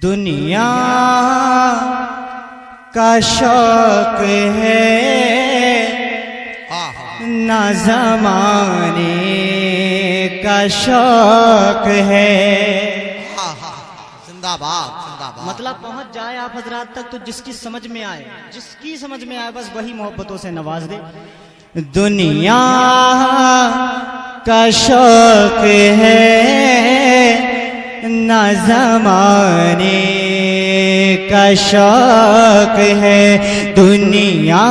دنیا کا شوق ہے نہ زمانے کا شوق ہے. زندہ باد زندہ باد. مطلب پہنچ جائے آپ حضرات تک تو جس کی سمجھ میں آئے بس وہی محبتوں سے نواز دے. دنیا کا شوق ہے نہ زمانے کا شوق ہے. دنیا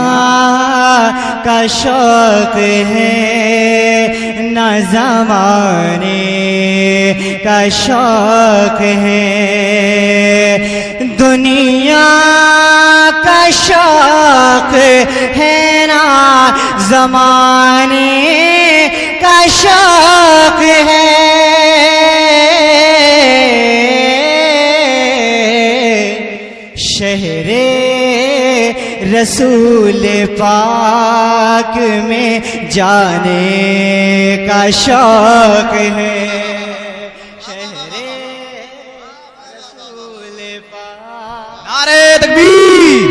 کا شوق ہے نہ زمانے کا شوق ہے. دنیا کا شوق ہے نہ زمانے کا شوق ہے. شہر رسول پاک میں جانے کا شوق ہے. شہر رسول پاک. نعرہ تکبیر،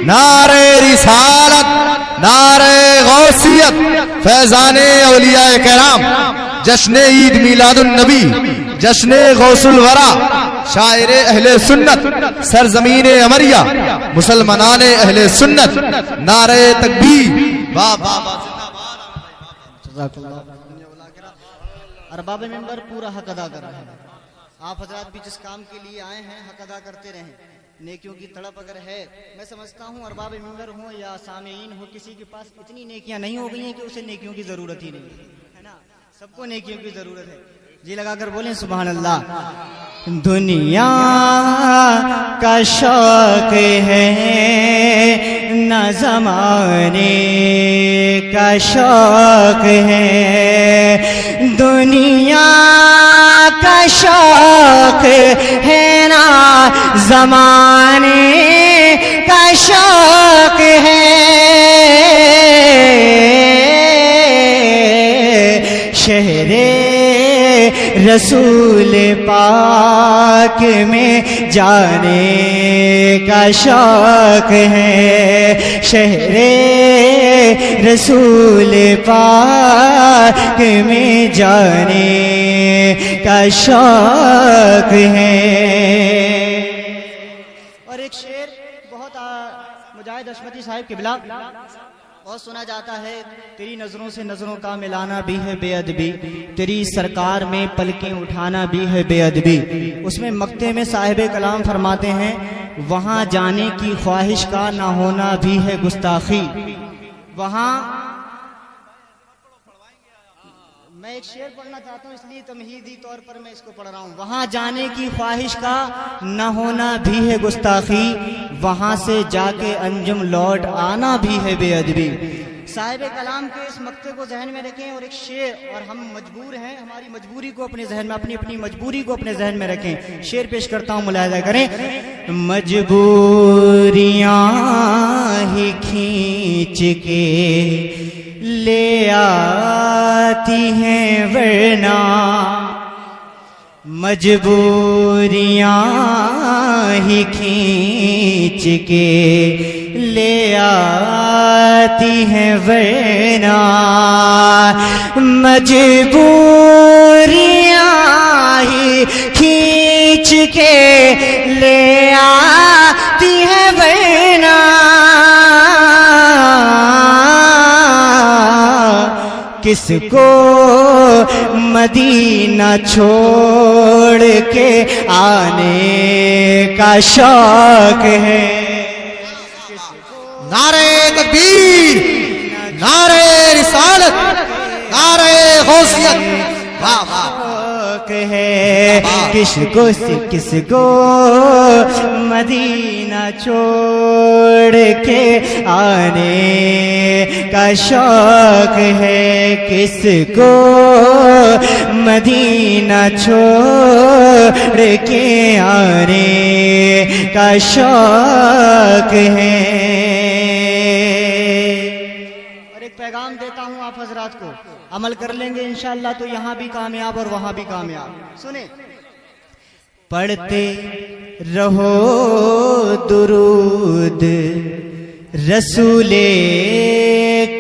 نعرہ رسالت، نعرہ غوثیت، فیضان اولیاء کرام، جشن عید میلاد النبی، جشن غوث الورا، شاعر اہل سنت، سرزمین امریہ، مسلمانان اہل سنت. نعرہ تکبیر. واہ واہ واہ. ارباب ممبر پورا حق ادا کر رہے ہیں. آپ حضرات بھی جس کام کے لیے آئے ہیں حق ادا کرتے رہیں. نیکیوں کی تڑپ اگر ہے، میں سمجھتا ہوں ارباب ممبر ہوں یا سامعین ہو، کسی کے پاس اتنی نیکیاں نہیں ہو گئی ہیں کہ اسے نیکیوں کی ضرورت ہی نہیں ہے نا. سب کو نیکیوں کی ضرورت ہے. جی لگا کر بولیں سبحان اللہ. دنیا کا شوق ہے نہ زمانے کا شوق ہے. دنیا کا شوق ہے نہ زمانے کا شوق ہے. شہر رسول پاک میں جانے کا شوق ہے. شہر رسول پاک میں جانے کا شوق ہے. اور ایک شعر بہت مجاہد حشمتی صاحب قبلہ بہت سنا جاتا ہے. تیری نظروں سے نظروں کا ملانا بھی ہے بے ادبی، تیری سرکار میں پلکیں اٹھانا بھی ہے بے ادبی. اس میں مقطع میں صاحب کلام فرماتے ہیں وہاں جانے کی خواہش کا نہ ہونا بھی ہے گستاخی. وہاں میں ایک شعر پڑھنا چاہتا ہوں، اس لیے تمہیدی طور پر میں اس کو پڑھ رہا ہوں. وہاں جانے کی خواہش کا نہ ہونا بھی ہے گستاخی، وہاں سے جا کے انجم لوٹ آنا بھی ہے بے ادبی. صاحب کلام کے اس مقطع کو ذہن میں رکھیں. اور ایک شعر، اور ہم مجبور ہیں ہماری مجبوری کو اپنے ذہن میں، اپنی مجبوری کو اپنے ذہن میں رکھیں. شعر پیش کرتا ہوں، ملاحظہ کریں. مجبوریاں ہی کھینچ کے لے آتی ہیں ورنہ، مجبوریاں ہی کھینچ کے لے آتی ہیں ورنہ، مجبوریاں ہی کھینچ کے لے آتی ہیں ورنہ. کس کو مدینہ چھوڑ کے آنے کا شوق ہے. نعرہ تکبیر، نعرہ رسالت، نعرہ غوثیت. واہ واہ ہے. کس کو مدینہ چھوڑ کے آنے کا شوق ہے. کس کو مدینہ چھوڑ کے آنے کا شوق ہے. اور ایک پیغام دیتا ہوں آپ حضرات کو، عمل کر لیں گے انشاءاللہ تو یہاں بھی کامیاب اور وہاں بھی کامیاب. سنیں، پڑھتے رہو درود رسول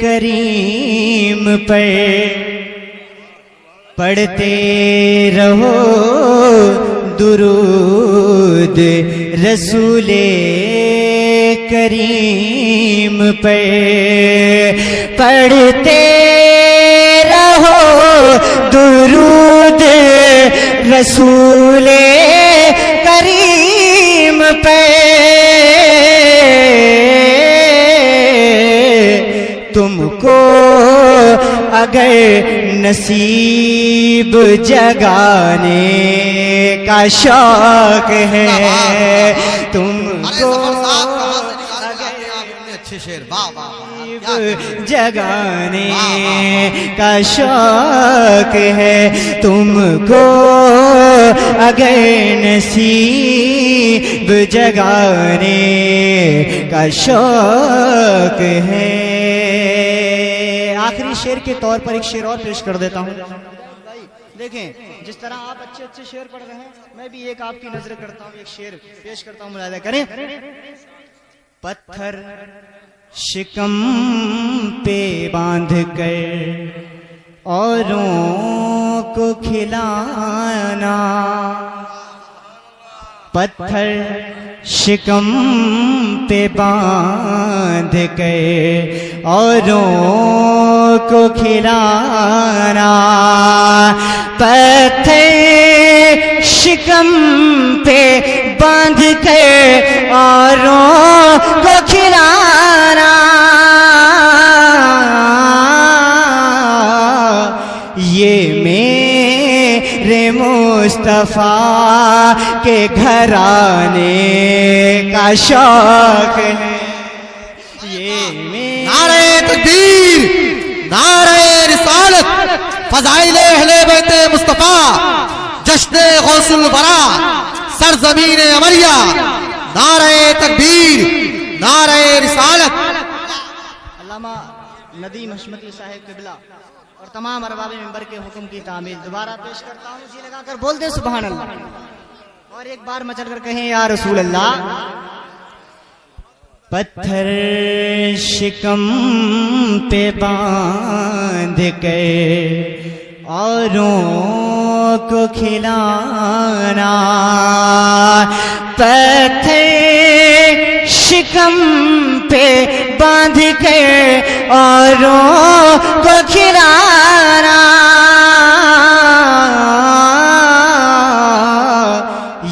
کریم پر، پڑھتے رہو درود رسول کریم پر، پڑھتے رہو درود رسول کریم پہ، تم کو اگر نصیب جگانے کا شوق ہے، تم کو اچھے شعر جگانے کا شوق ہے، تم کو اگر نصیب جگانے کا شوق ہے۔ آخری شعر کے طور پر ایک شعر اور پیش کر دیتا ہوں۔ دیکھیں جس طرح آپ اچھے اچھے شعر پڑھ رہے ہیں، میں بھی ایک آپ کی نظر کرتا ہوں، ایک شعر پیش کرتا ہوں، ملاحظہ کریں۔ پتھر شکم پہ باندھ کر اوروں کو کھلانا، پتھر شکم پہ باندھ کر اوروں کو کھلانا، پتھر شکم پہ باندھ کر اوروں کو کھلانا، یہ میرے مصطفیٰ کے گھرانے کا شوق ہے، یہ نعرہ تکبیر، نعرہ رسالت، فضائل اہل بیت مصطفیٰ، جشن غوث الورا، سرزمین امریہ، نعرہ تکبیر، نعرہ رسالت۔ علامہ ندیم حشمتی صاحب قبلہ اور تمام ارباب منبر کے حکم کی تعمیل دوبارہ پیش کرتا ہوں، جی لگا کر بول دیں سبحان اللہ، اور ایک بار مچل کر کہیں یا رسول اللہ۔ پتھر شکم پہ باندھ کے اوروں کو کھلانا، پتھر شکم پہ باندھ کے اوروں کو کھلانا،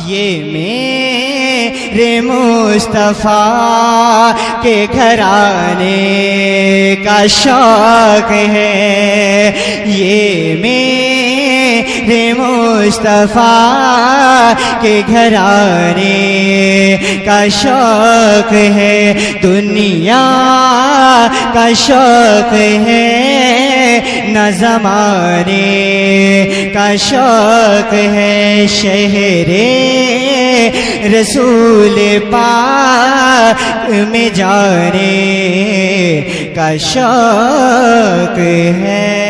یہ میرے مصطفیٰ کے گھرانے کا شوق ہے، یہ میرے مصطفیٰ کے گھرانے کا شوق ہے، دنیا کا شوق ہے نہ زمانے کا شوق ہے، شہر رسول پاک میں جانے کا شوق ہے۔